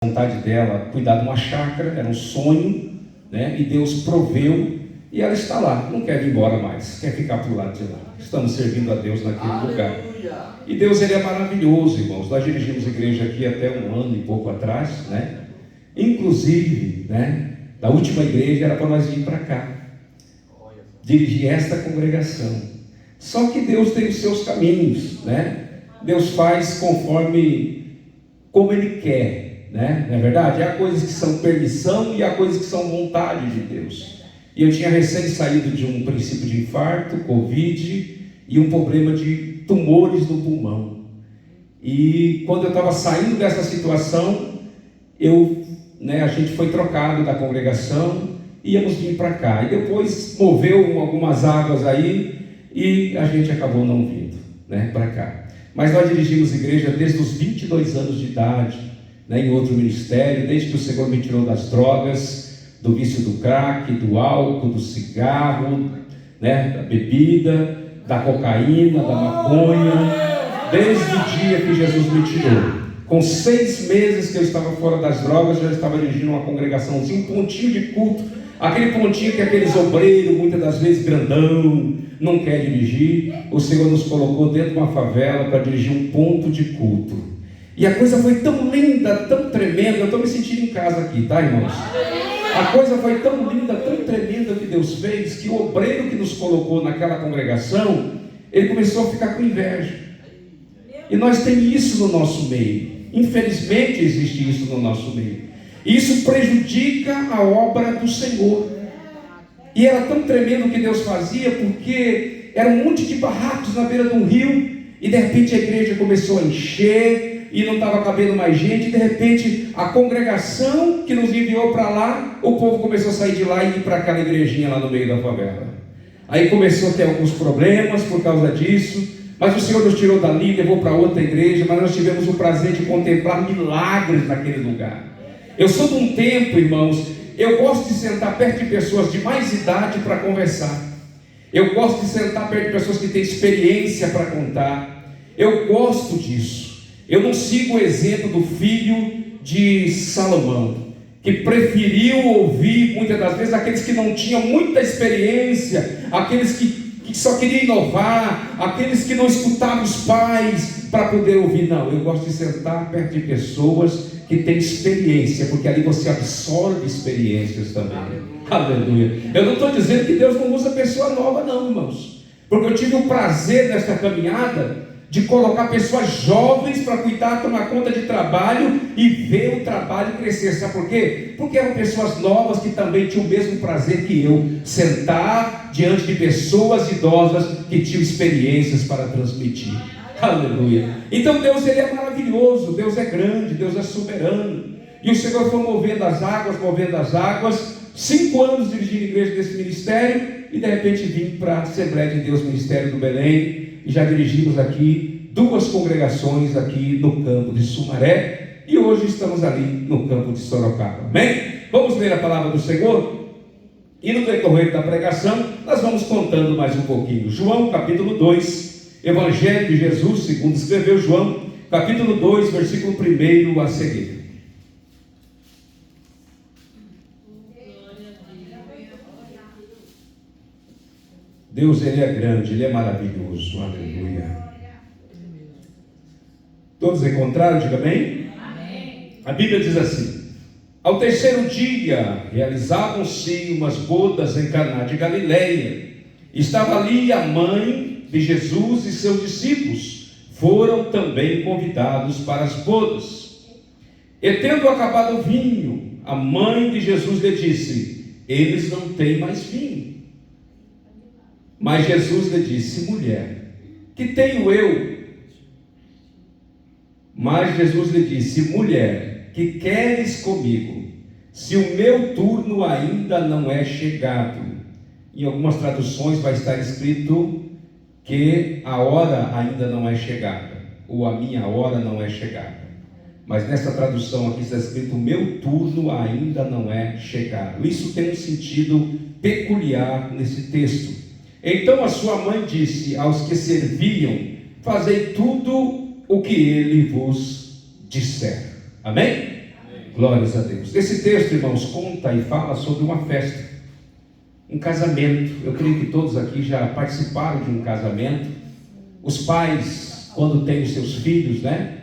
A vontade dela cuidar de uma chácara, era um sonho, né? E Deus proveu, e ela está lá, não quer ir embora mais, quer ficar para o lado de lá. Estamos servindo a Deus naquele lugar. E Deus, ele é maravilhoso, irmãos. Nós dirigimos igreja aqui até um ano e pouco atrás, né? Inclusive, né, da última igreja era para nós vir para cá, dirigir esta congregação. Só que Deus tem os seus caminhos, né? Deus faz conforme como Ele quer, né? Não é verdade? Há coisas que são permissão e há coisas que são vontade de Deus. E eu tinha recém saído de um princípio de infarto, Covid e um problema de tumores no pulmão. E quando eu estava saindo dessa situação, a gente foi trocado da congregação, íamos vir para cá. E depois moveu algumas águas aí e a gente acabou não vindo, né, para cá. Mas nós dirigimos igreja desde os 22 anos de idade, né, em outro ministério, desde que o Senhor me tirou das drogas, do vício do crack, do álcool, do cigarro, né, da bebida, da cocaína, da maconha, desde o dia que Jesus me tirou. Com 6 meses que eu estava fora das drogas, eu já estava dirigindo uma congregaçãozinha, um pontinho de culto, aquele pontinho que aqueles obreiros, muitas das vezes grandão, não quer dirigir. O Senhor nos colocou dentro de uma favela para dirigir um ponto de culto. E a coisa foi tão linda, tão tremenda. Eu estou me sentindo em casa aqui, tá, irmãos? A coisa foi tão linda, tão tremenda que Deus fez, que o obreiro que nos colocou naquela congregação, ele começou a ficar com inveja. E nós temos isso no nosso meio. Infelizmente existe isso no nosso meio. E isso prejudica a obra do Senhor. E era tão tremendo o que Deus fazia, porque era um monte de barracos na beira de um rio, e de repente a igreja começou a encher, e não estava cabendo mais gente, e de repente a congregação que nos enviou para lá, o povo começou a sair de lá e ir para aquela igrejinha lá no meio da favela. Aí começou a ter alguns problemas por causa disso, mas o Senhor nos tirou dali, levou para outra igreja, mas nós tivemos o prazer de contemplar milagres naquele lugar. Eu sou de um tempo, irmãos, eu gosto de sentar perto de pessoas de mais idade para conversar. Eu gosto de sentar perto de pessoas que têm experiência para contar. Eu gosto disso. Eu não sigo o exemplo do filho de Salomão, que preferiu ouvir muitas das vezes aqueles que não tinham muita experiência, aqueles que só queriam inovar, aqueles que não escutavam os pais para poder ouvir. Não, eu gosto de sentar perto de pessoas que têm experiência, porque ali você absorve experiências também. Aleluia. Eu não estou dizendo que Deus não usa pessoa nova, não, irmãos, porque eu tive o prazer nesta caminhada de colocar pessoas jovens para cuidar, tomar conta de trabalho e ver o trabalho crescer. Sabe por quê? Porque eram pessoas novas que também tinham o mesmo prazer que eu, sentar diante de pessoas idosas que tinham experiências para transmitir. Aleluia. Então Deus, ele é maravilhoso, Deus é grande, Deus é soberano. E o Senhor foi movendo as águas, 5 anos dirigindo a igreja desse ministério, e de repente vim para a Assembleia de Deus, Ministério do Belém. E já dirigimos aqui 2 congregações aqui no campo de Sumaré, e hoje estamos ali no campo de Sorocaba. Amém? Vamos ler a palavra do Senhor, e no decorrer da pregação nós vamos contando mais um pouquinho. João capítulo 2, Evangelho de Jesus segundo escreveu João, capítulo 2, versículo 1 a seguir. Deus, ele é grande, ele é maravilhoso. Aleluia. Todos encontraram? Diga amém? Amém. A Bíblia diz assim: ao terceiro dia realizavam-se umas bodas em Caná de Galileia. Estava ali a mãe de Jesus e seus discípulos. Foram também convidados para as bodas. E tendo acabado o vinho, a mãe de Jesus lhe disse: eles não têm mais vinho. Mas Jesus lhe disse: mulher, que tenho eu? Mas Jesus lhe disse: mulher, que queres comigo? Se o meu turno ainda não é chegado. Em algumas traduções vai estar escrito que a hora ainda não é chegada, ou a minha hora não é chegada. Mas nessa tradução aqui está escrito: o meu turno ainda não é chegado. Isso tem um sentido peculiar nesse texto. Então a sua mãe disse aos que serviam: fazei tudo o que ele vos disser. Amém? Glórias a Deus. Esse texto, irmãos, conta e fala sobre uma festa, um casamento. Eu creio que todos aqui já participaram de um casamento. Os pais, quando têm os seus filhos, né,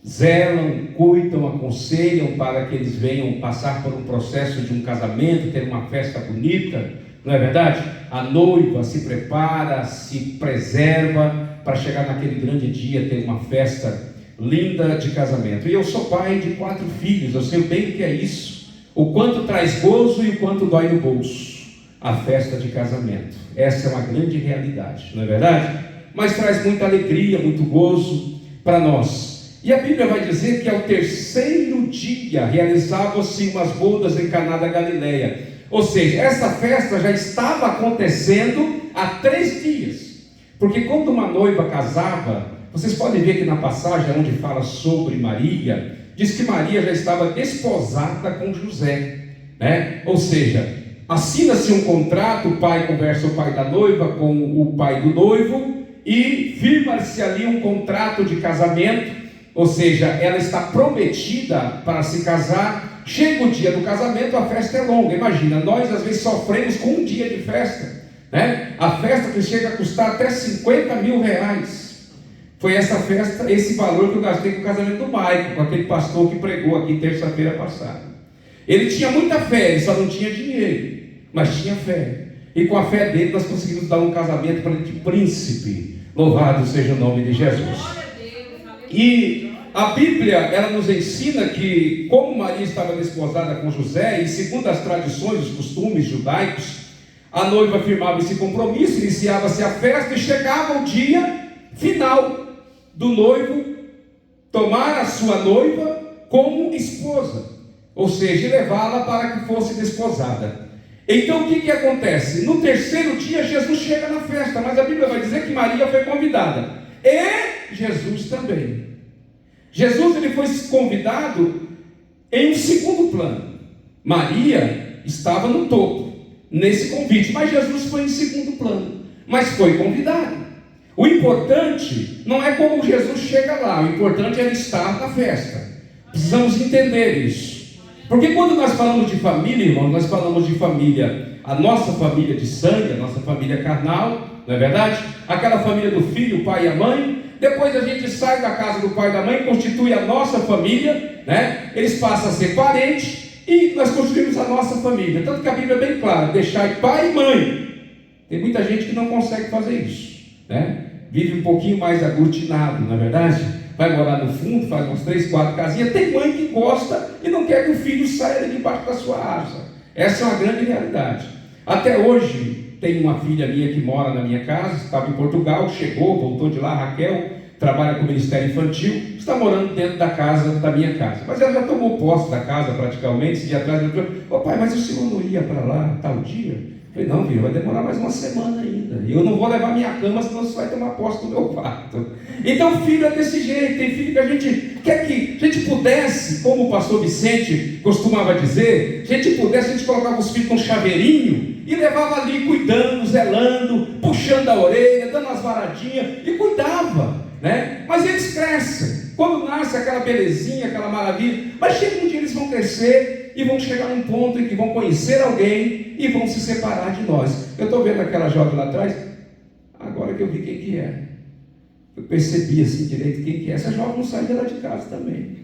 zelam, cuidam, aconselham para que eles venham passar por um processo de um casamento, ter uma festa bonita, não é verdade? A noiva se prepara, se preserva para chegar naquele grande dia, ter uma festa linda de casamento. E eu sou pai de 4 filhos, eu sei bem o que é isso, o quanto traz gozo e o quanto dói no bolso, a festa de casamento. Essa é uma grande realidade, não é verdade? Mas traz muita alegria, muito gozo para nós. E a Bíblia vai dizer que ao 3º dia realizavam-se umas bodas em Caná da Galileia. Ou seja, essa festa já estava acontecendo há 3 dias. Porque quando uma noiva casava, vocês podem ver que na passagem onde fala sobre Maria, diz que Maria já estava desposada com José, né? Ou seja, assina-se um contrato, o pai conversa, o pai da noiva com o pai do noivo, e firma-se ali um contrato de casamento. Ou seja, ela está prometida para se casar. Chega o dia do casamento, a festa é longa. Imagina, nós às vezes sofremos com um dia de festa, né? A festa que chega a custar até 50 mil reais. Foi essa festa, esse valor que eu gastei com o casamento do Maico, com aquele pastor que pregou aqui terça-feira passada. Ele tinha muita fé, ele só não tinha dinheiro, mas tinha fé. E com a fé dele nós conseguimos dar um casamento para ele de príncipe. Louvado seja o nome de Jesus. E a Bíblia, ela nos ensina que, como Maria estava desposada com José, e segundo as tradições, os costumes judaicos, a noiva firmava esse compromisso, iniciava-se a festa e chegava o dia final do noivo tomar a sua noiva como esposa, ou seja, levá-la para que fosse desposada. Então o que acontece? No 3º dia Jesus chega na festa, mas a Bíblia vai dizer que Maria foi convidada, e Jesus também. Jesus ele foi convidado em um segundo plano. Maria estava no topo, nesse convite, mas Jesus foi em segundo plano, mas foi convidado. O importante não é como Jesus chega lá, o importante é ele estar na festa. Precisamos entender isso, porque quando nós falamos de família, irmãos, nós falamos de família, a nossa família de sangue, a nossa família carnal, não é verdade? Aquela família do filho, o pai e a mãe. Depois a gente sai da casa do pai e da mãe, constitui a nossa família, né? Eles passam a ser parentes e nós construímos a nossa família. Tanto que a Bíblia é bem clara: deixai pai e mãe. Tem muita gente que não consegue fazer isso, né? Vive um pouquinho mais aglutinado, não é verdade? Vai morar no fundo, faz umas 3, 4 casinhas. Tem mãe que gosta e não quer que o filho saia de debaixo da sua asa. Essa é uma grande realidade. Até hoje, tem uma filha minha que mora na minha casa, estava em Portugal, chegou, voltou de lá, Raquel, trabalha com o Ministério Infantil, está morando dentro da casa, da minha casa. Mas ela já tomou posse da casa praticamente. Esse dia atrás ela falou: ô pai, mas o senhor não ia para lá tal dia? Eu falei: não, filho, vai demorar mais uma semana ainda. E eu não vou levar minha cama, senão você vai tomar posse do meu quarto. Então, filho é desse jeito. Tem filho que a gente quer que a gente pudesse, como o pastor Vicente costumava dizer, a gente pudesse, a gente colocava os filhos com um chaveirinho e levava ali cuidando, zelando, puxando a orelha, dando as varadinhas e cuidava, né? Mas eles crescem. Quando nasce aquela belezinha, aquela maravilha, mas chega um dia eles vão crescer e vão chegar num ponto em que vão conhecer alguém e vão se separar de nós. Eu estou vendo aquela jovem lá atrás, agora que eu vi quem que é. Eu percebi assim direito quem que é. Essa jovem não saía lá de casa também.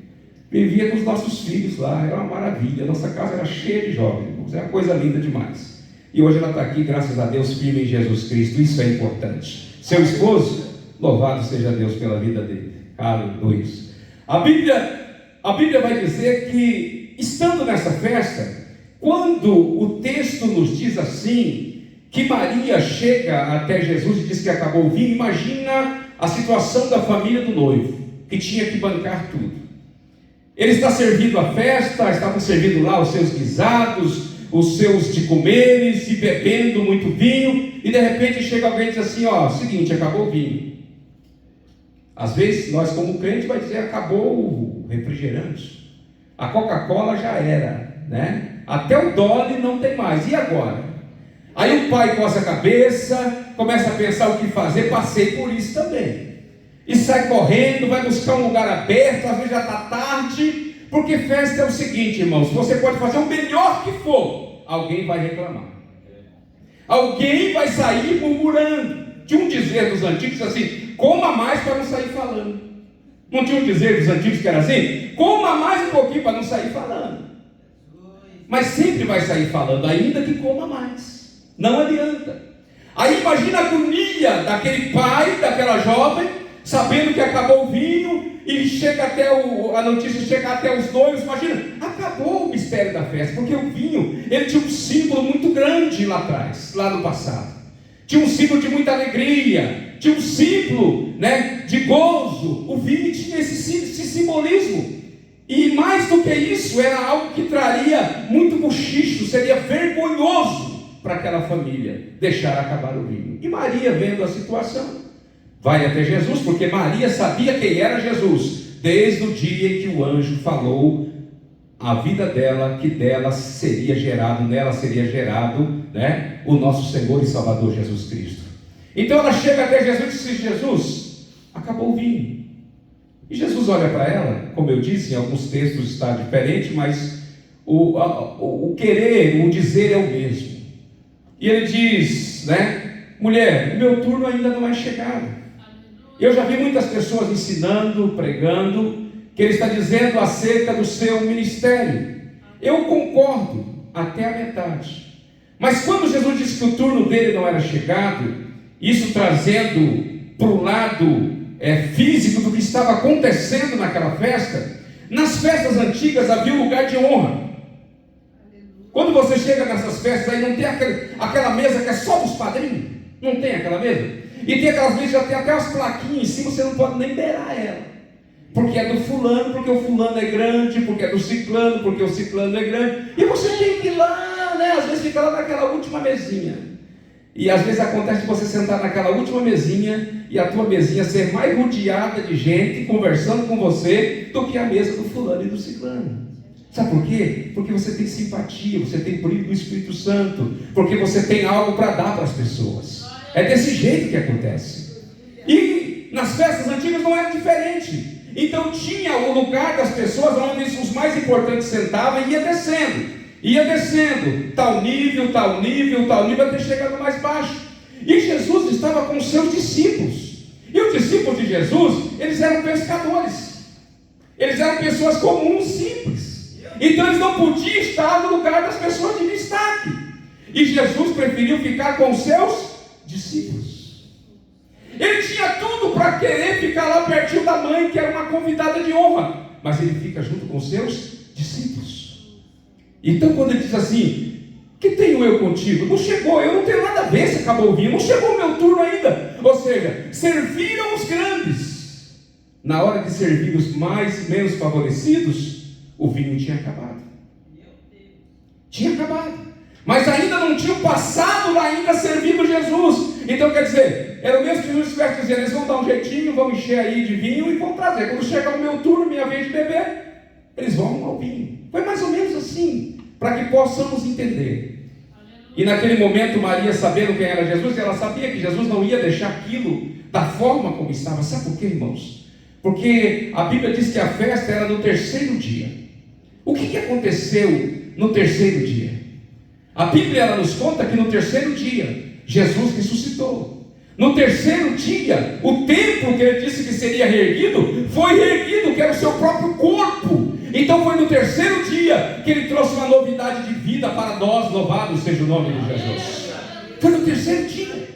Vivia com os nossos filhos lá, era uma maravilha. Nossa casa era cheia de jovens, era uma coisa linda demais. E hoje ela está aqui, graças a Deus, firme em Jesus Cristo. Isso é importante. Seu esposo, louvado seja Deus pela vida dele. Aleluia. A Bíblia vai dizer que, estando nessa festa, quando o texto nos diz assim, que Maria chega até Jesus e diz que acabou o vinho, imagina a situação da família do noivo, que tinha que bancar tudo. Ele está servindo a festa, estavam servindo lá os seus guisados, os seus de comeres, e bebendo muito vinho, e de repente chega alguém e diz assim: ó, seguinte, acabou o vinho. Às vezes nós como crente vai dizer: acabou o refrigerante, a Coca-Cola já era, né? Até o Dolly não tem mais, e agora? Aí o pai coça a cabeça, começa a pensar o que fazer. Passei por isso também, e sai correndo, vai buscar um lugar aberto, às vezes já está tarde, Porque festa é o seguinte, irmãos, você pode fazer o melhor que for, alguém vai reclamar. Alguém vai sair murmurando. Tinha um dizer dos antigos assim: coma mais para não sair falando. Não tinha um dizer dos antigos que era assim? Coma mais um pouquinho para não sair falando. Mas sempre vai sair falando, ainda que coma mais. Não adianta. Aí imagina a agonia daquele pai, daquela jovem, sabendo que acabou o vinho, e chega até a notícia chega até os noivos. Imagina, acabou o mistério da festa, porque o vinho, ele tinha um símbolo muito grande lá atrás, lá no passado. Tinha um símbolo de muita alegria, tinha um símbolo, né, de gozo. O vinho tinha esse simbolismo. E mais do que isso, era algo que traria muito bochicho, seria vergonhoso para aquela família deixar acabar o vinho. E Maria, vendo a situação, vai até Jesus, porque Maria sabia quem era Jesus, desde o dia em que o anjo falou a vida dela, que nela seria gerado, né, o nosso Senhor e Salvador Jesus Cristo. Então ela chega até Jesus e diz: Jesus, acabou o vinho. E Jesus olha para ela, como eu disse, em alguns textos está diferente, mas o querer, o dizer é o mesmo. E ele diz, né, mulher, o meu turno ainda não é chegado. Eu já vi muitas pessoas ensinando, pregando, que ele está dizendo acerca do seu ministério. Eu concordo até a metade. Mas quando Jesus disse que o turno dele não era chegado, isso trazendo para o lado físico do que estava acontecendo naquela festa, nas festas antigas havia um lugar de honra. Quando você chega nessas festas aí, não tem aquela mesa que é só dos padrinhos, não tem aquela mesa, e tem aquelas mesas, já tem até as plaquinhas em cima, você não pode nem beirar ela, porque é do fulano, porque o fulano é grande, porque é do ciclano, porque o ciclano é grande, e você tem que ir lá, né? Às vezes fica lá naquela última mesinha. E às vezes acontece de você sentar naquela última mesinha e a tua mesinha ser mais rodeada de gente conversando com você do que a mesa do fulano e do ciclano. Sabe por quê? Porque você tem simpatia, você tem brilho do Espírito Santo, porque você tem algo para dar para as pessoas. É desse jeito que acontece. E nas festas antigas não era diferente. Então tinha o lugar das pessoas onde os mais importantes sentavam e ia descendo, tal nível, até chegar no mais baixo. E Jesus estava com os seus discípulos. E os discípulos de Jesus, eles eram pescadores. Eles eram pessoas comuns, simples. Então eles não podiam estar no lugar das pessoas de destaque. E Jesus preferiu ficar com os seus discípulos. Ele tinha tudo para querer ficar lá pertinho da mãe, que era uma convidada de honra. Mas ele fica junto com os seus discípulos. Então quando ele diz assim: que tenho eu contigo? Não chegou, eu não tenho nada a ver se acabou o vinho, não chegou o meu turno ainda. Ou seja, serviram os grandes. Na hora de servir os menos favorecidos, o vinho tinha acabado. Tinha acabado. Mas ainda não tinham passado lá ainda servindo Jesus. Então quer dizer, era o mesmo que Jesus estivesse dizendo: eles vão dar um jeitinho, vão encher aí de vinho e vão trazer. Quando chegar o meu turno, minha vez de beber, eles vão ao vinho. Foi mais ou menos assim, para que possamos entender. E naquele momento Maria, sabendo quem era Jesus, ela sabia que Jesus não ia deixar aquilo da forma como estava. Sabe por quê, irmãos? Porque a Bíblia diz que a festa era no terceiro dia. O que aconteceu no terceiro dia? A Bíblia ela nos conta que no terceiro dia Jesus ressuscitou. No terceiro dia, o templo que ele disse que seria reerguido, foi reerguido, que era o seu próprio corpo. Então foi no terceiro dia que ele trouxe uma novidade de vida para nós. Louvado seja o nome de Jesus. Foi no terceiro dia.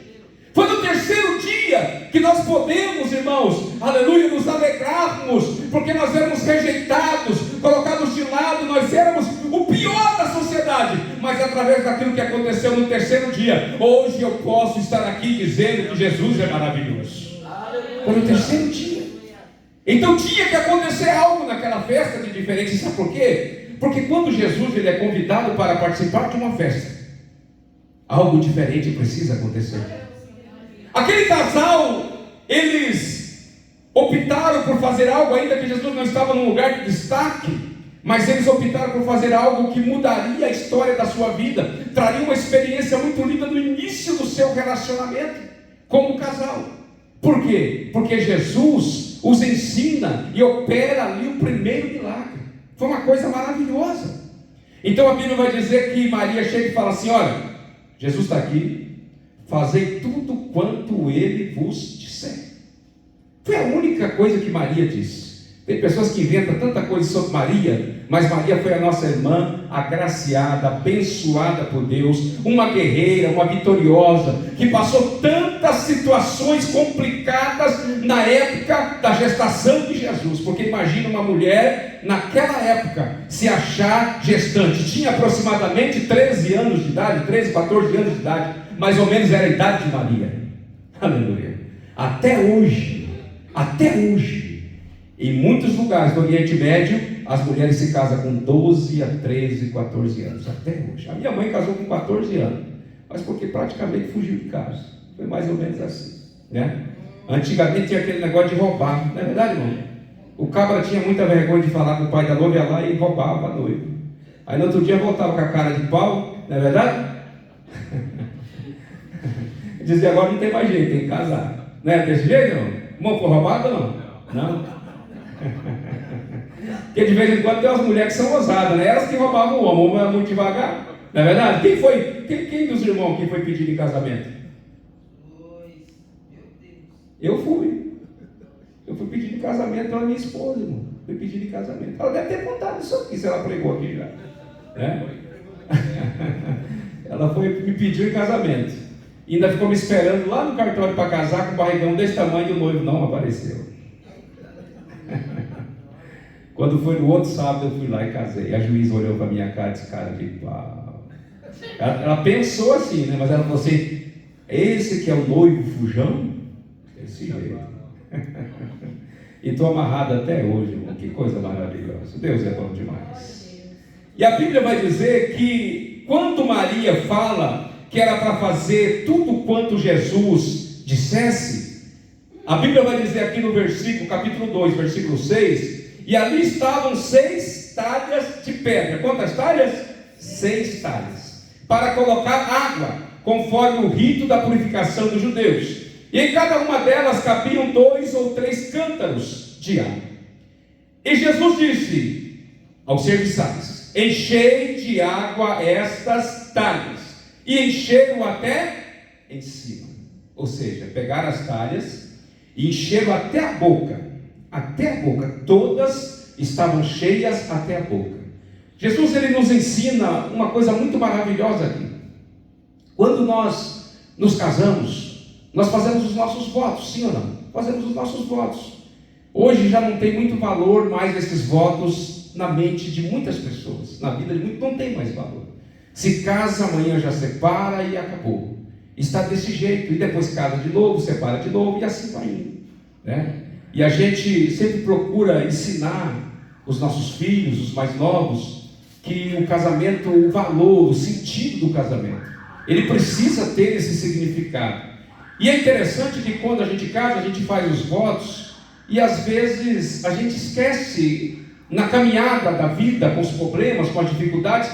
Foi no terceiro dia que nós podemos, irmãos, aleluia, nos alegrarmos, porque nós éramos rejeitados, colocados de lado, nós éramos o pior da sociedade. Mas através daquilo que aconteceu no terceiro dia, hoje eu posso estar aqui dizendo que Jesus é maravilhoso. Foi no terceiro dia. Então tinha que acontecer algo naquela festa de diferente. Sabe por quê? Porque quando Jesus ele é convidado para participar de uma festa, algo diferente precisa acontecer. Aquele casal, eles optaram por fazer algo, ainda que Jesus não estava num lugar de destaque, mas eles optaram por fazer algo que mudaria a história da sua vida, traria uma experiência muito linda no início do seu relacionamento como casal. Por quê? Porque Jesus os ensina e opera ali o primeiro milagre. Foi uma coisa maravilhosa. Então a Bíblia vai dizer que Maria chega e fala assim: olha, Jesus está aqui, fazei tudo quanto Ele vos disser. Foi a única coisa que Maria disse. Tem pessoas que inventam tanta coisa sobre Maria, mas Maria foi a nossa irmã, agraciada, abençoada por Deus, uma guerreira, uma vitoriosa, que passou tantas situações complicadas na época da gestação de Jesus. Porque imagina uma mulher, naquela época, se achar gestante. Tinha aproximadamente 13 anos de idade, 13, 14 anos de idade, mais ou menos era a idade de Maria. Aleluia. Até hoje, em muitos lugares do Oriente Médio, as mulheres se casam com 12 a 13, 14 anos, até hoje. A minha mãe casou com 14 anos, mas porque praticamente fugiu de casa. Foi mais ou menos assim, né? Antigamente tinha aquele negócio de roubar, não é verdade, irmão? O cabra tinha muita vergonha de falar com o pai da noiva, ia lá e roubava a noiva. Aí no outro dia voltava com a cara de pau, não é verdade? Dizia: agora não tem mais jeito, tem que casar. Não é desse jeito, não? Irmão, foi roubado ou não? Não? Porque de vez em quando tem umas mulheres que são ousadas, né? Elas que roubavam o homem era muito devagar, não é verdade? Quem dos irmãos que foi pedido em casamento? Eu fui pedido em casamento pela minha esposa, irmão. Fui pedido em casamento. Ela deve ter contado isso aqui, se ela pregou aqui já, né? Ela me pediu em casamento. E ainda ficou me esperando lá no cartório para casar, com um barrigão desse tamanho, e o noivo não apareceu. Quando foi no outro sábado, eu fui lá e casei. A juíza olhou para a minha cara e disse: cara de pau. Ela pensou assim, né? Mas ela falou assim: esse que é o noivo fujão? Esse jeito. E estou amarrado até hoje, irmão. Que coisa maravilhosa. Deus é bom demais. E a Bíblia vai dizer que quando Maria fala que era para fazer tudo quanto Jesus dissesse, a Bíblia vai dizer aqui no versículo, capítulo 2, versículo 6, e ali estavam 6 talhas de pedra. Quantas talhas? 6 talhas. Para colocar água, conforme o rito da purificação dos judeus. E em cada uma delas cabiam 2 ou 3 cântaros de água. E Jesus disse aos serviçais: enchei de água estas talhas. E encheram até em cima. Ou seja, pegaram as talhas e encheram até a boca. Até a boca. Todas estavam cheias até a boca. Jesus, ele nos ensina uma coisa muito maravilhosa aqui. Quando nós nos casamos, nós fazemos os nossos votos, sim ou não? Fazemos os nossos votos. Hoje já não tem muito valor mais esses votos na mente de muitas pessoas. Na vida de muitos não tem mais valor. Se casa, amanhã já separa e acabou. Está desse jeito. E depois casa de novo, separa de novo e assim vai indo, né? E a gente sempre procura ensinar os nossos filhos, os mais novos, que o casamento, o valor, o sentido do casamento, ele precisa ter esse significado. E é interessante que quando a gente casa, a gente faz os votos e às vezes a gente esquece, na caminhada da vida, com os problemas, com as dificuldades,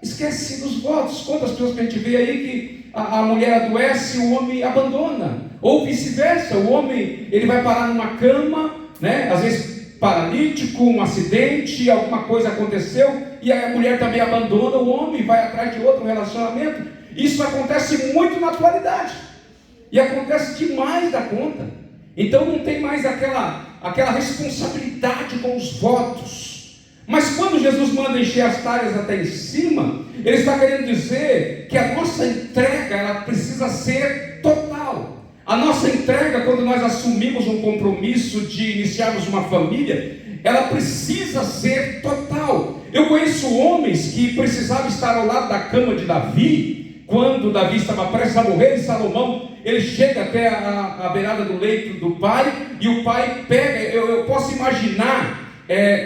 esquece dos votos. Quantas pessoas que a gente vê aí que a mulher adoece e o homem abandona, ou vice-versa, o homem ele vai parar numa cama, né? Às vezes paralítico, um acidente, alguma coisa aconteceu, e aí a mulher também abandona o homem, vai atrás de outro relacionamento. Isso acontece muito na atualidade, e acontece demais da conta. Então não tem mais aquela responsabilidade com os votos. Mas quando Jesus manda encher as talhas até em cima, Ele está querendo dizer que a nossa entrega, ela precisa ser total. A nossa entrega, quando nós assumimos um compromisso de iniciarmos uma família, ela precisa ser total. Eu conheço homens que precisavam estar ao lado da cama de Davi, quando Davi estava prestes a morrer, e Salomão, ele chega até a beirada do leito do pai, e o pai pega, eu posso imaginar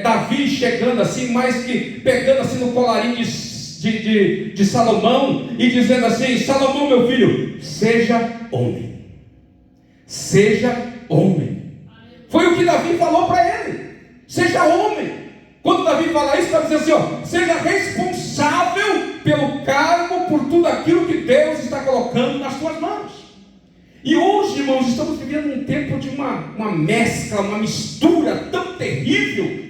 Davi chegando assim, mais que pegando assim no colarinho de Salomão, e dizendo assim: Salomão, meu filho, seja homem. Seja homem. Foi o que Davi falou para ele: seja homem. Quando Davi fala isso, está dizendo assim, ó, seja responsável pelo cargo, por tudo aquilo que Deus está colocando nas suas mãos. E hoje, irmãos, estamos vivendo um tempo de uma mescla, uma mistura tão terrível.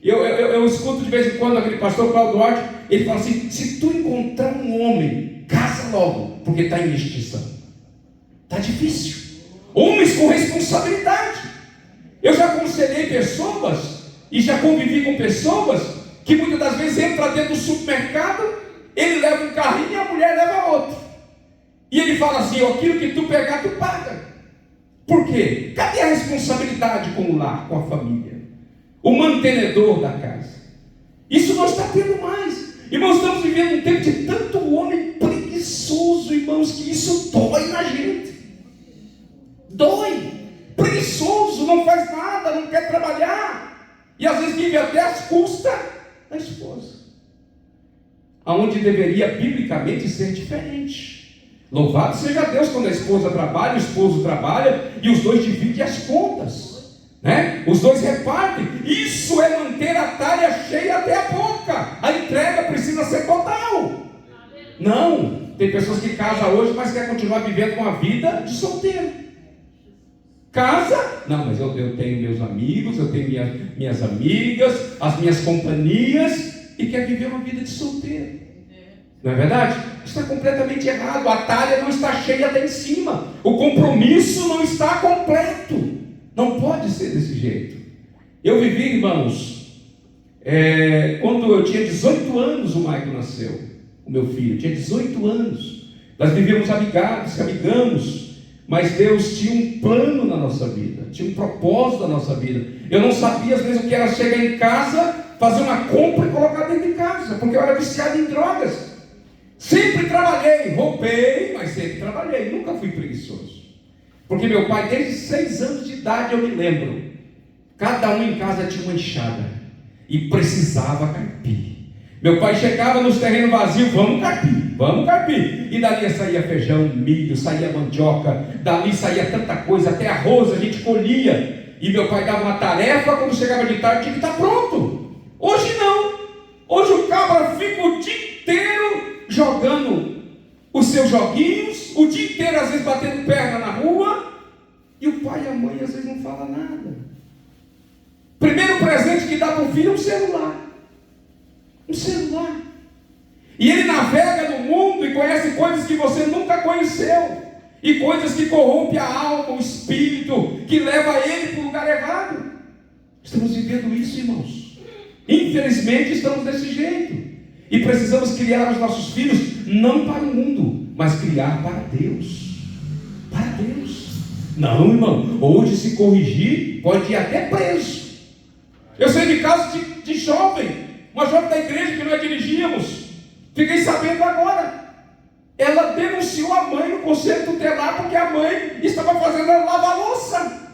Eu escuto de vez em quando aquele pastor Cláudio Duarte, ele fala assim: se tu encontrar um homem, casa logo, porque está em extinção. Está difícil. Homens com responsabilidade. Eu já aconselhei pessoas e já convivi com pessoas que muitas das vezes entra dentro do supermercado, ele leva um carrinho e a mulher leva outro. E ele fala assim: aquilo que tu pegar, tu paga. Por quê? Cadê a responsabilidade com o lar, com a família? O mantenedor da casa. Isso não está tendo mais. Irmãos, estamos vivendo um tempo de tanto homem preguiçoso, irmãos, que isso dói na gente. Dói. Preguiçoso, não faz nada, não quer trabalhar. E às vezes vive até às custas da esposa. Aonde deveria biblicamente ser diferente. Louvado seja Deus quando a esposa trabalha, o esposo trabalha e os dois dividem as contas, né? Os dois repartem. Isso é manter a talha cheia até a boca. A entrega precisa ser total. Não, tem pessoas que casam hoje, mas querem continuar vivendo uma vida de solteiro. Casa, não, mas eu tenho meus amigos, eu tenho minhas amigas, as minhas companhias, e quer viver uma vida de solteiro. Não é verdade? Está completamente errado. A talha não está cheia até em cima. O compromisso não está completo. Não pode ser desse jeito. Eu vivi, irmãos, quando eu tinha 18 anos, o Michael nasceu. O meu filho tinha 18 anos. Nós vivíamos amigamos. Mas Deus tinha um plano na nossa vida. Tinha um propósito na nossa vida. Eu não sabia às vezes o que era chegar em casa, fazer uma compra e colocar dentro de casa. Porque eu era viciado em drogas. Sempre trabalhei, roubei, mas sempre trabalhei, nunca fui preguiçoso. Porque meu pai, desde 6 anos de idade, eu me lembro, cada um em casa tinha uma enxada e precisava carpir. Meu pai chegava nos terrenos vazios: vamos carpir. E dali saía feijão, milho, saía mandioca, dali saía tanta coisa, até arroz a gente colhia. E meu pai dava uma tarefa, quando chegava de tarde tinha que estar pronto. Hoje não. Hoje o cabra fica o dia inteiro jogando os seus joguinhos, o dia inteiro às vezes batendo perna na rua, e o pai e a mãe às vezes não falam nada. Primeiro presente que dá para o filho é um celular. E ele navega no mundo e conhece coisas que você nunca conheceu, e coisas que corrompem a alma, o espírito, que leva ele para o lugar errado. Estamos vivendo isso, irmãos. Infelizmente estamos desse jeito. E precisamos criar os nossos filhos não para o mundo, mas criar para Deus. Para Deus. Não, irmão, hoje se corrigir pode ir até preso. Eu sei de casos de jovem, uma jovem da igreja que nós dirigíamos. Fiquei sabendo agora. Ela denunciou a mãe no conselho tutelar porque a mãe estava fazendo ela lavar louça.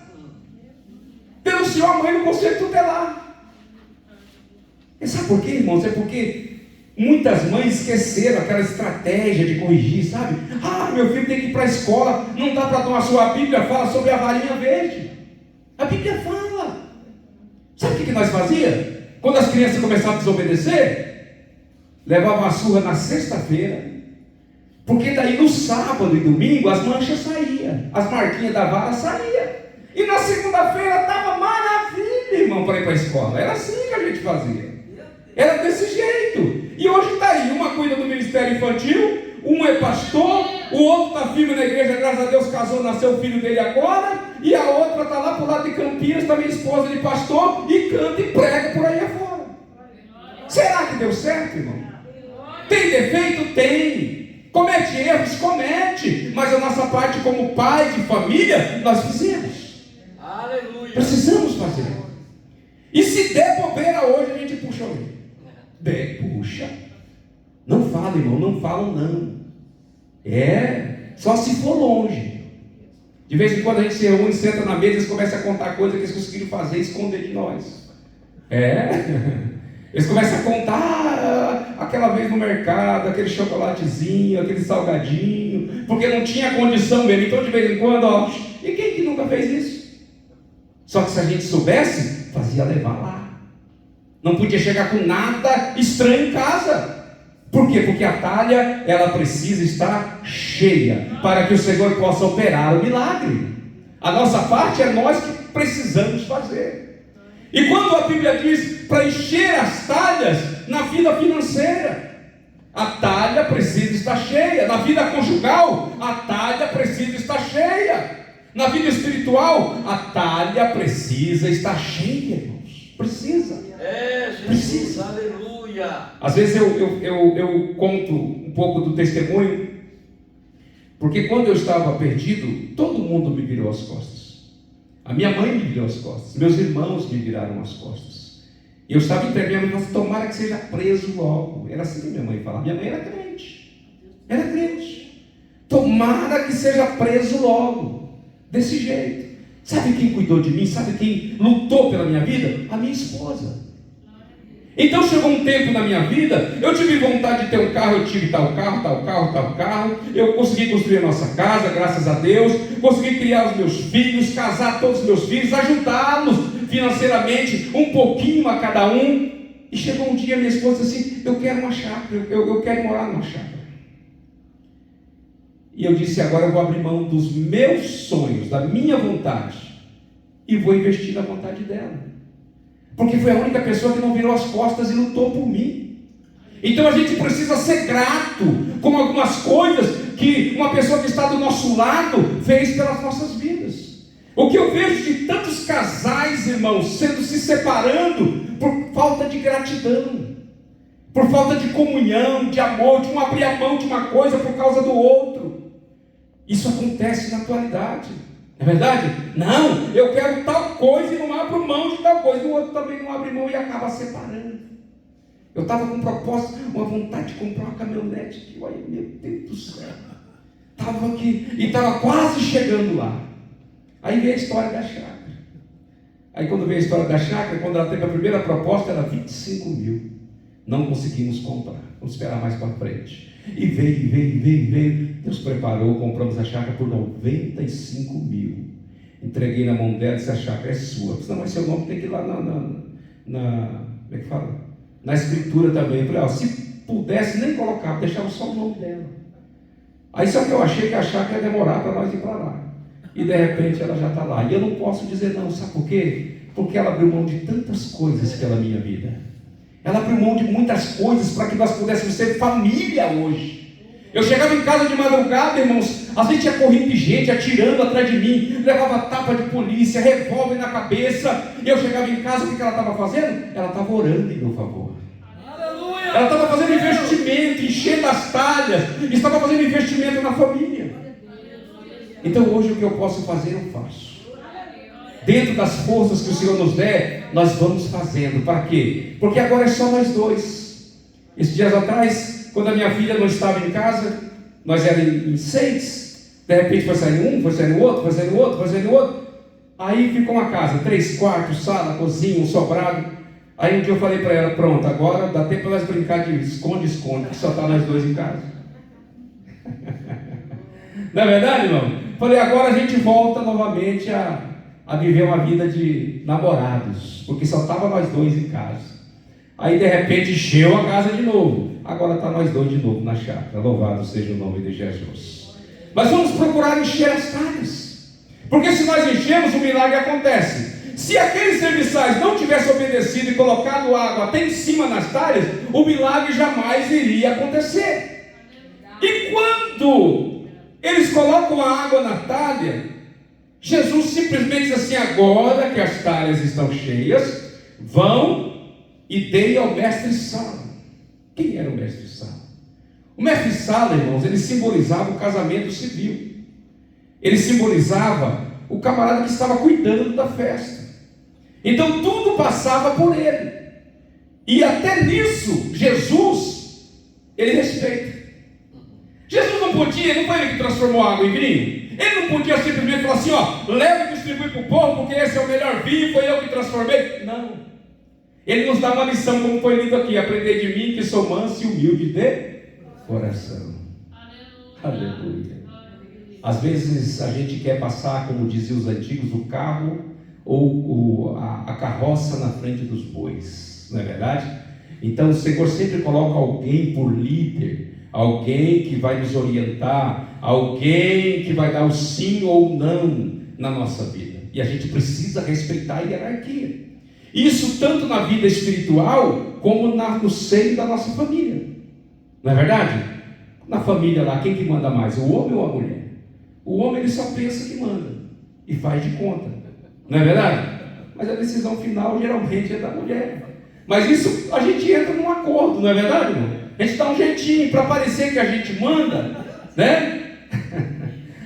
Denunciou a mãe no conselho tutelar. E sabe por quê, irmãos? É porque muitas mães esqueceram aquela estratégia de corrigir, sabe? Meu filho tem que ir para a escola, não dá para tomar sua Bíblia, fala sobre a varinha verde. A Bíblia fala. Sabe o que nós fazíamos? Quando as crianças começavam a desobedecer, levavam a surra na sexta-feira, porque daí no sábado e domingo as manchas saíam, as marquinhas da vara saíam, e na segunda-feira estava maravilha, irmão, para ir para a escola. Era assim que a gente fazia. Era desse jeito. E hoje está aí, uma cuida do ministério infantil, um é pastor, o outro está firme na igreja, graças a Deus casou, nasceu o filho dele agora, e a outra está lá para o lado de Campinas, também esposa de pastor, e canta e prega por aí afora. Será que deu certo, irmão? Tem defeito? Tem. Comete erros? Comete. Mas a nossa parte como pai de família, nós fizemos. Aleluia. Precisamos fazer. E se der bobeira hoje, a gente puxa ele. Puxa. Não fala, irmão, não falam não. Só se for longe. De vez em quando a gente se reúne, senta na mesa, eles começam a contar coisas que eles conseguiram fazer e esconder de nós. Eles começam a contar aquela vez no mercado, aquele chocolatezinho, aquele salgadinho, porque não tinha condição mesmo. Então de vez em quando, e quem que nunca fez isso? Só que se a gente soubesse, fazia levar lá. Não podia chegar com nada estranho em casa. Por quê? Porque a talha, ela precisa estar cheia, para que o Senhor possa operar o milagre. A nossa parte é nós que precisamos fazer. E quando a Bíblia diz para encher as talhas na vida financeira. A talha precisa estar cheia. Na vida conjugal, a talha precisa estar cheia. Na vida espiritual, a talha precisa estar cheia, irmãos. Precisa. Jesus, precisa. Aleluia. Às vezes eu conto um pouco do testemunho, porque quando eu estava perdido, todo mundo me virou as costas. A minha mãe me virou as costas, meus irmãos me viraram as costas. E eu estava entregue, minha mãe falou, tomara que seja preso logo. Era assim que minha mãe falava. Minha mãe era crente. Era crente. Tomara que seja preso logo. Desse jeito. Sabe quem cuidou de mim? Sabe quem lutou pela minha vida? A minha esposa. Então chegou um tempo na minha vida, eu tive vontade de ter um carro, eu tive tal carro, eu consegui construir a nossa casa, graças a Deus, consegui criar os meus filhos, casar todos os meus filhos, ajudá-los financeiramente, um pouquinho a cada um. E chegou um dia minha esposa disse assim, eu quero uma chácara, eu quero morar numa chácara. E eu disse, agora eu vou abrir mão dos meus sonhos, da minha vontade, e vou investir na vontade dela. Porque foi a única pessoa que não virou as costas e lutou por mim. Então a gente precisa ser grato com algumas coisas que uma pessoa que está do nosso lado fez pelas nossas vidas. O que eu vejo de tantos casais, irmãos, se separando por falta de gratidão, por falta de comunhão, de amor, de um abrir a mão de uma coisa por causa do outro. Isso acontece na atualidade. É verdade? Não, eu quero tal coisa e não abro mão de tal coisa. O outro também não abre mão e acaba separando. Eu estava com um propósito, uma vontade de comprar uma caminhonete que, olha, meu Deus do céu. Estava aqui e estava quase chegando lá. Aí veio a história da chácara. Aí quando veio a história da chácara, quando ela teve a primeira proposta, era 25 mil. Não conseguimos comprar. Vamos esperar mais para frente. E veio. Deus preparou, compramos a chácara por 95 mil. Entreguei na mão dela e disse, a chácara é sua. Não, mas seu nome tem que ir lá como é que fala? Na escritura também. Eu falei, se pudesse nem colocar, deixava só o nome dela. Aí só que eu achei que a chácara ia demorar para nós ir para lá. E de repente ela já está lá. E eu não posso dizer não, sabe por quê? Porque ela abriu mão de tantas coisas pela minha vida. Ela abriu mão de muitas coisas para que nós pudéssemos ser família hoje. Eu chegava em casa de madrugada, irmãos, a gente ia correndo de gente, atirando atrás de mim, levava tapa de polícia, revólver na cabeça. E eu chegava em casa, o que ela estava fazendo? Ela estava orando em meu favor. Aleluia! Ela estava fazendo investimento, enchendo as talhas, estava fazendo investimento na família. Então hoje o que eu posso fazer, eu faço. Dentro das forças que o Senhor nos der, nós vamos fazendo. Para quê? Porque agora é só nós dois. Esses dias atrás, quando a minha filha não estava em casa, nós éramos em 6, de repente foi saindo um, foi saindo outro, foi saindo outro, foi saindo outro. Aí ficou uma casa, 3 quartos, sala, cozinha, um sobrado. Aí um dia eu falei para ela, pronto, agora dá tempo para nós brincar de esconde-esconde, que só está nós dois em casa. Não é verdade, irmão? Falei, agora a gente volta novamente a viver uma vida de namorados, porque só estava nós dois em casa. Aí de repente encheu a casa de novo. Agora está nós dois de novo na chácara. Louvado seja o nome de Jesus. Mas vamos procurar encher as talhas, porque se nós enchemos, o milagre acontece. Se aqueles serviçais não tivessem obedecido e colocado água até em cima nas talhas, o milagre jamais iria acontecer. E quando eles colocam a água na talha, Jesus simplesmente diz assim, agora que as talhas estão cheias, vão e deem ao mestre Sala. Quem era o mestre Sala? O mestre Sala, irmãos, ele simbolizava o casamento civil. Ele simbolizava o camarada que estava cuidando da festa. Então tudo passava por ele. E até nisso, Jesus, ele respeita. Jesus não podia, não foi ele que transformou a água em vinho? Ele não podia simplesmente falar assim, leva e distribui para o povo, porque esse é o melhor vinho, foi eu que transformei. Não. Ele nos dá uma lição, como foi lido aqui, aprender de mim que sou manso e humilde de coração. Aleluia. Às vezes a gente quer passar, como diziam os antigos, o carro ou a carroça na frente dos bois, não é verdade? Então o Senhor sempre coloca alguém por líder, alguém que vai nos orientar, alguém que vai dar o sim ou não na nossa vida. E a gente precisa respeitar a hierarquia. Isso tanto na vida espiritual, como no seio da nossa família. Não é verdade? Na família lá, quem que manda mais? O homem ou a mulher? O homem, ele só pensa que manda e faz de conta. Não é verdade? Mas a decisão final geralmente é da mulher. Mas isso a gente entra num acordo, não é verdade, irmão? A gente dá um jeitinho para parecer que a gente manda, né?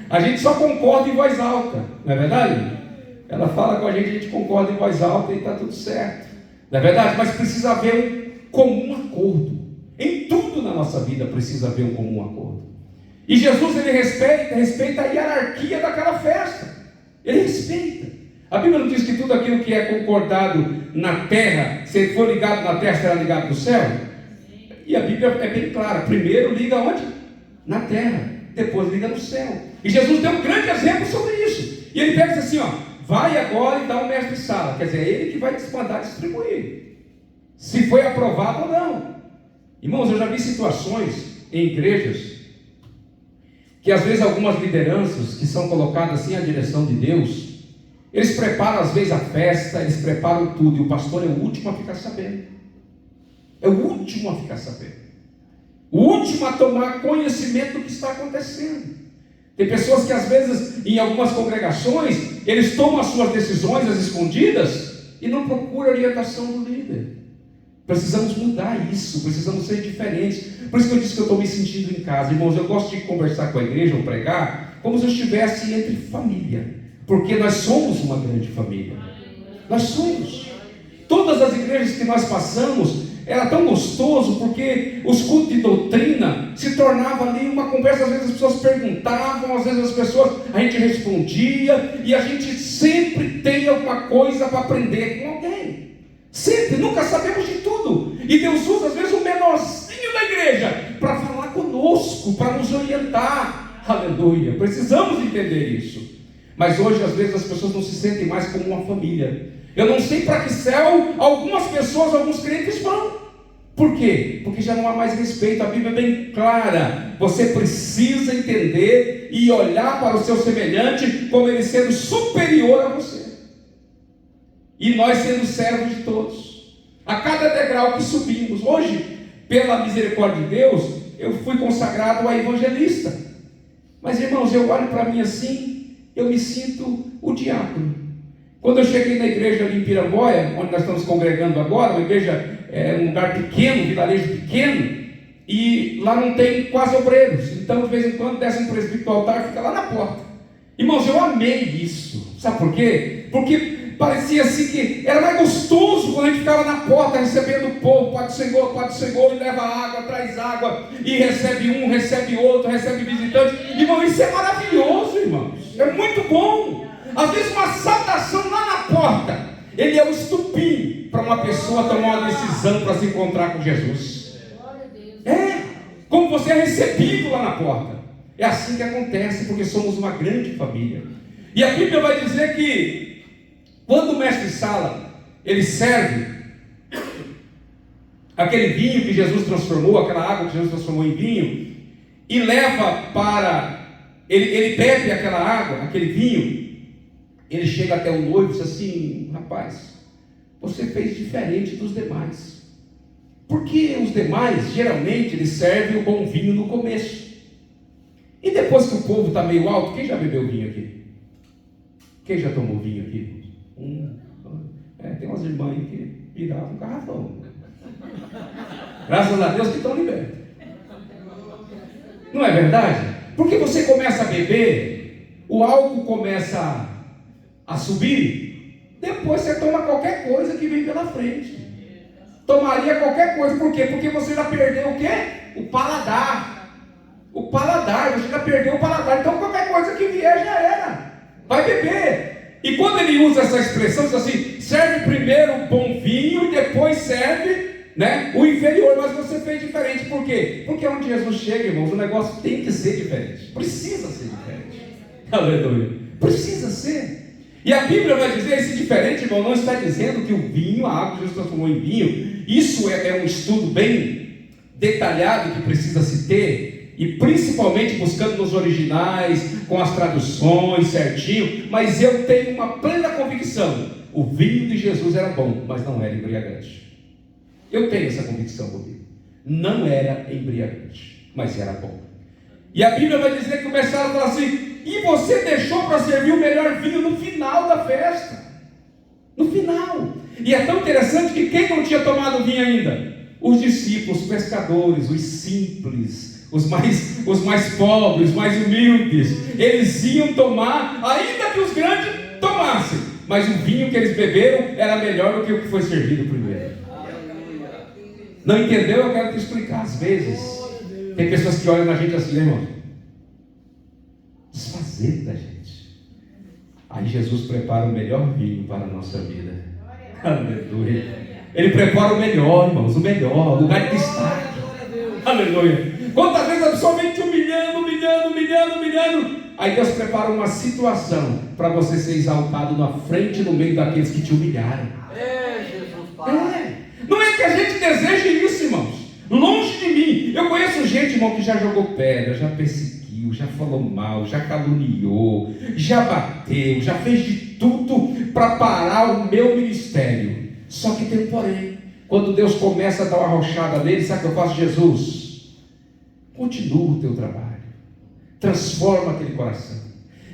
A gente só concorda em voz alta, não é verdade? Ela fala com a gente concorda em voz alta e está tudo certo, não é verdade? Mas precisa haver um comum acordo. Em tudo na nossa vida precisa haver um comum acordo. E Jesus, ele respeita a hierarquia daquela festa. Ele respeita. A Bíblia não diz que tudo aquilo que é concordado na terra, se for ligado na terra, será ligado no céu? E a Bíblia é bem clara. Primeiro liga onde? Na terra. Depois liga no céu. E Jesus deu um grande exemplo sobre isso. E ele pega e diz assim, ó, vai agora e dá um mestre-sala. Quer dizer, é ele que vai mandar distribuir. Se foi aprovado ou não. Irmãos, eu já vi situações em igrejas que às vezes algumas lideranças que são colocadas assim à direção de Deus, eles preparam às vezes a festa, eles preparam tudo, e o pastor é o último a ficar sabendo. É o último a ficar sabendo. O último a tomar conhecimento do que está acontecendo. Tem pessoas que às vezes, em algumas congregações, eles tomam as suas decisões às escondidas e não procuram a orientação do líder. Precisamos mudar isso, precisamos ser diferentes. Por isso que eu disse que eu estou me sentindo em casa. Irmãos, eu gosto de conversar com a igreja ou pregar como se eu estivesse entre família, porque nós somos uma grande família. Nós somos. Todas as igrejas que nós passamos, era tão gostoso, porque os cultos de doutrina se tornava ali uma conversa. Às vezes as pessoas perguntavam, às vezes as pessoas, a gente respondia, e a gente sempre tem alguma coisa para aprender com alguém. Sempre, nunca sabemos de tudo. E Deus usa às vezes o menorzinho da igreja para falar conosco, para nos orientar. Aleluia, precisamos entender isso. Mas hoje às vezes as pessoas não se sentem mais como uma família. Eu não sei para que céu algumas pessoas, alguns crentes vão. Por quê? Porque já não há mais respeito. A Bíblia é bem clara. Você precisa entender e olhar para o seu semelhante como ele sendo superior a você. E nós sendo servos de todos. A cada degrau que subimos. Hoje, pela misericórdia de Deus, eu fui consagrado a evangelista. Mas irmãos, eu olho para mim assim, eu me sinto o diácono. Quando eu cheguei na igreja ali em Piramboia, onde nós estamos congregando agora, uma igreja, um lugar pequeno, um vilarejo pequeno, e lá não tem quase obreiros. Então, de vez em quando, desce um presbítero do altar e fica lá na porta. Irmãos, eu amei isso. Sabe por quê? Porque parecia assim que era mais gostoso quando a gente ficava na porta recebendo o povo. Pode Senhor, e leva água, traz água, e recebe um, recebe outro, recebe visitante. Irmão, isso é maravilhoso, irmãos. É muito bom. Às vezes uma saudação lá na porta, ele é o estupim para uma pessoa tomar uma decisão para se encontrar com Jesus. É, como você é recebido lá na porta. É assim que acontece, porque somos uma grande família. E a Bíblia vai dizer que quando o mestre-sala, ele serve aquele vinho que Jesus transformou, aquela água que Jesus transformou em vinho, e leva para, ele bebe aquela água, aquele vinho, ele chega até o noivo e diz assim: rapaz, você fez diferente dos demais. Porque os demais, geralmente, eles servem o bom vinho no começo. E depois que o povo está meio alto, quem já bebeu vinho aqui? Quem já tomou vinho aqui? Tem umas irmãs aí que viravam um garrafão. Graças a Deus que estão libertos. Não é verdade? Porque você começa a beber, o álcool começa a subir, depois você toma qualquer coisa que vem pela frente. Tomaria qualquer coisa. Por quê? Porque você já perdeu o quê? O paladar. O paladar, você já perdeu o paladar. Então qualquer coisa que vier já era. Vai beber. E quando ele usa essa expressão, diz assim: serve primeiro o bom vinho e depois serve, o inferior. Mas você fez diferente. Por quê? Porque onde Jesus chega, irmãos, o negócio tem que ser diferente. Precisa ser diferente. Aleluia. Precisa ser. E a Bíblia vai dizer, esse diferente, irmão, não está dizendo que o vinho, a água que Jesus transformou em vinho, isso é um estudo bem detalhado que precisa se ter, e principalmente buscando nos originais, com as traduções certinho, mas eu tenho uma plena convicção, O vinho de Jesus era bom, mas não era embriagante. Eu tenho essa convicção comigo. Não era embriagante, mas era bom. E a Bíblia vai dizer que começaram a falar assim: e você deixou para servir o melhor vinho no final da festa. No final. E é tão interessante que quem não tinha tomado vinho ainda? Os discípulos, os pescadores, os simples, os mais pobres, os mais humildes. Eles iam tomar, ainda que os grandes tomassem, mas o vinho que eles beberam era melhor do que o que foi servido primeiro. Não entendeu? Eu quero te explicar. Às vezes tem pessoas que olham na gente assim, né, irmão? Desfazer da gente. Aí Jesus prepara o melhor vinho para a nossa vida. Aleluia. Ele prepara o melhor, irmãos, o melhor, o lugar de destaque. Aleluia. Quantas vezes a pessoa vem te humilhando. Aí Deus prepara uma situação para você ser exaltado na frente, no meio daqueles que te humilharam. Não é que a gente deseje isso, irmãos. Longe de mim. Eu conheço gente, irmão, que já jogou pedra, já perseguiu, já falou mal, já caluniou, já bateu, já fez de tudo para parar o meu ministério. Só que tem um porém. Quando Deus começa a dar uma arrochada nele, sabe o que eu faço? Jesus, continua o teu trabalho, transforma aquele coração.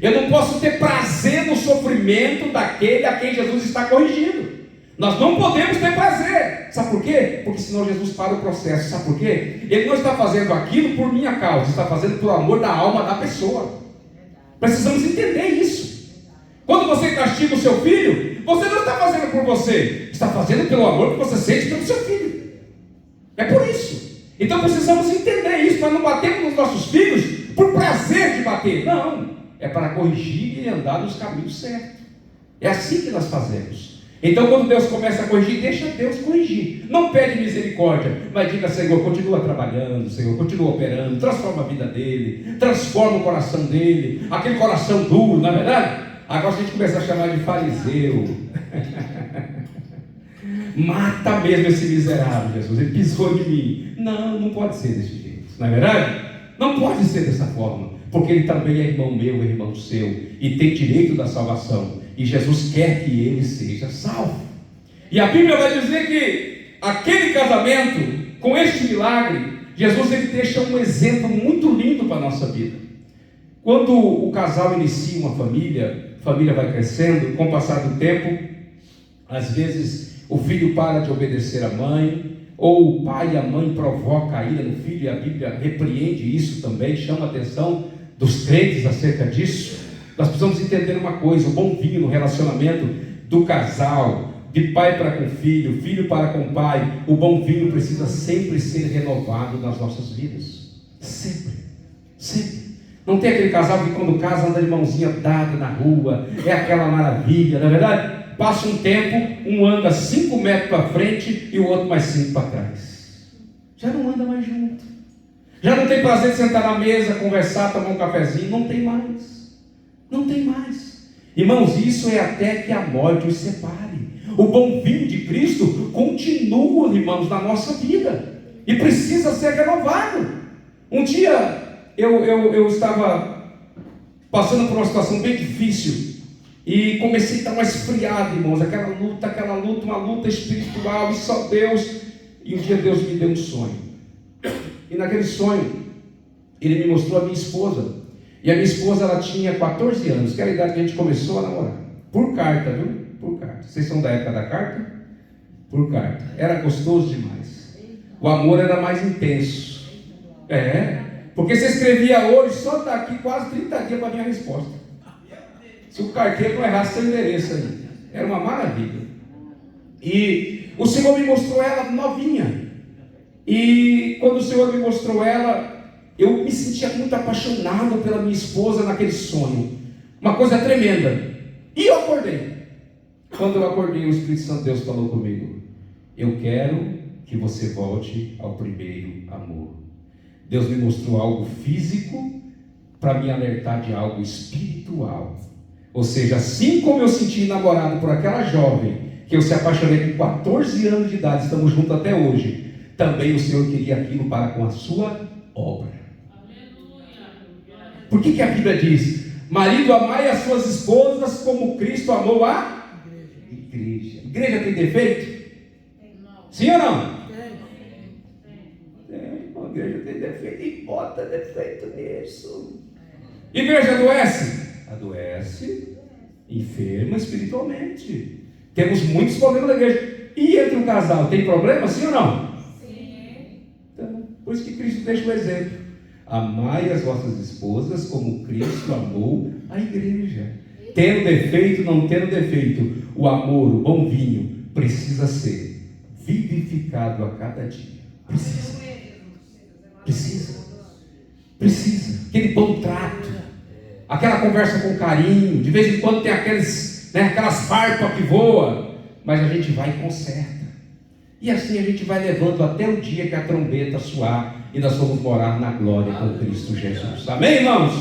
Eu não posso ter prazer no sofrimento daquele a quem Jesus está corrigindo. Nós não podemos ter prazer. Sabe por quê? Porque senão Jesus para o processo. Sabe por quê? Ele não está fazendo aquilo por minha causa, está fazendo por amor da alma da pessoa. Precisamos entender isso. Quando você castiga o seu filho, você não está fazendo por você, está fazendo pelo amor que você sente pelo seu filho. É por isso. Então precisamos entender isso. Nós não batemos nos nossos filhos por prazer de bater. Não, é para corrigir e andar nos caminhos certos. É assim que nós fazemos. Então quando Deus começa a corrigir, deixa Deus corrigir. Não pede misericórdia, mas diga: Senhor, continua trabalhando, Senhor, continua operando, transforma a vida dele, transforma o coração dele, aquele coração duro, não é verdade? Agora a gente começa a chamar de fariseu. Mata mesmo esse miserável, Jesus, ele pisou de mim. Não pode ser desse jeito, não é verdade? Não pode ser dessa forma, porque ele também é irmão meu, é irmão seu, e tem direito da salvação, e Jesus quer que ele seja salvo. E a Bíblia vai dizer que aquele casamento, com este milagre, Jesus ele deixa um exemplo muito lindo para a nossa vida. Quando o casal inicia uma família, a família vai crescendo, com o passar do tempo, às vezes o filho para de obedecer à mãe, ou o pai e a mãe provocam a ira no filho, e a Bíblia repreende isso também, chama a atenção dos crentes acerca disso. Nós precisamos entender uma coisa: o bom vinho no relacionamento do casal, de pai para com filho, filho para com pai, o bom vinho precisa sempre ser renovado nas nossas vidas. Sempre. Não tem aquele casal que quando casa anda de mãozinha dada na rua, é aquela maravilha, não é verdade? Passa um tempo, um anda 5 metros para frente e o outro mais 5 para trás. Já não anda mais junto. Já não tem prazer de sentar na mesa, conversar, tomar um cafezinho. Não tem mais. Irmãos, isso é até que a morte os separe. O bom vinho de Cristo continua, irmãos, na nossa vida. E precisa ser renovado. Um dia eu estava passando por uma situação bem difícil. E comecei a dar uma esfriada, irmãos, aquela luta, uma luta espiritual, e só Deus. E um dia Deus me deu um sonho. E naquele sonho, Ele me mostrou a minha esposa. E a minha esposa, ela tinha 14 anos, que era a idade que a gente começou a namorar. Por carta, viu? Por carta. Vocês são da época da carta? Por carta. Era gostoso demais. O amor era mais intenso. Porque você escrevia hoje, só daqui quase 30 dias para vir a resposta. Se o carteiro não errasse seu endereço aí. Era uma maravilha. E o Senhor me mostrou ela novinha. E quando o Senhor me mostrou ela, eu me sentia muito apaixonado pela minha esposa naquele sonho. Uma coisa tremenda. E eu acordei. Quando eu acordei, o Espírito Santo de Deus falou comigo: eu quero que você volte ao primeiro amor. Deus me mostrou algo físico para me alertar de algo espiritual. Ou seja, assim como eu senti enamorado por aquela jovem, que eu se apaixonei com 14 anos de idade, estamos juntos até hoje, também o Senhor queria aquilo para com a sua obra. Por que a Bíblia diz: marido, amai as suas esposas como Cristo amou a igreja? igreja. Igreja tem defeito? Sim ou não? A igreja tem defeito e bota defeito nisso. Igreja adoece? Adoece, enferma espiritualmente. Temos muitos problemas na igreja. E entre o casal, tem problema, sim ou não? Sim. Então, por isso que Cristo deixa o exemplo. Amai as vossas esposas como Cristo amou a igreja. Tendo defeito, não tendo defeito, o amor, o bom vinho, precisa ser vivificado a cada dia. Precisa. Aquele bom trato, aquela conversa com carinho. De vez em quando tem aquelas farpas que voam, mas a gente vai e conserta. E assim a gente vai levando até o dia que a trombeta soar e nós vamos morar na glória com Cristo Jesus. Amém, irmãos?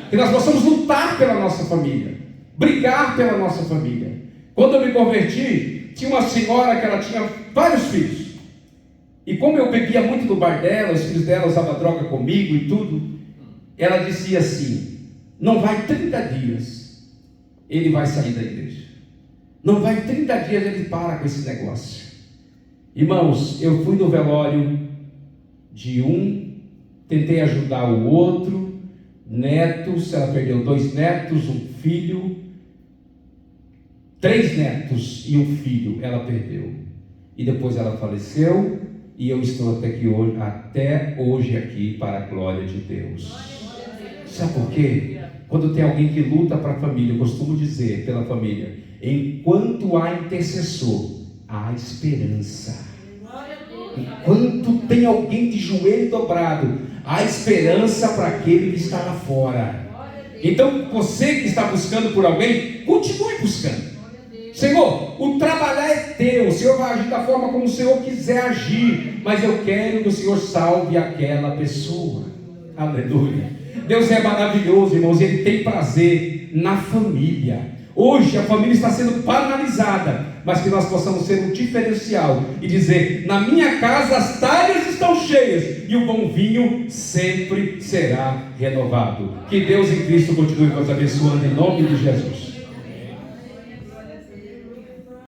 Que nós possamos lutar pela nossa família, brigar pela nossa família. Quando eu me converti, tinha uma senhora que ela tinha vários filhos. E como eu bebia muito no bar dela, os filhos dela usavam droga comigo e tudo, ela dizia assim: não vai 30 dias, ele vai sair da igreja. Não vai 30 dias, ele para com esse negócio. Irmãos, eu fui no velório de um, tentei ajudar o outro, netos, ela perdeu 2 netos, um filho, 3 netos e um filho ela perdeu. E depois ela faleceu, e eu estou até hoje aqui para a glória de Deus. Sabe por quê? Quando tem alguém que luta para a família, eu costumo dizer pela família, enquanto há intercessor, há esperança. Enquanto tem alguém de joelho dobrado, há esperança para aquele que está lá fora. Então, você que está buscando por alguém, continue buscando. Senhor, o trabalhar é teu, o Senhor vai agir da forma como o Senhor quiser agir, mas eu quero que o Senhor salve aquela pessoa. Aleluia. Deus é maravilhoso, irmãos, Ele tem prazer na família. Hoje a família está sendo banalizada, mas que nós possamos ser um diferencial e dizer: na minha casa as talhas estão cheias e o bom vinho sempre será renovado. Que Deus em Cristo continue nos abençoando em nome de Jesus.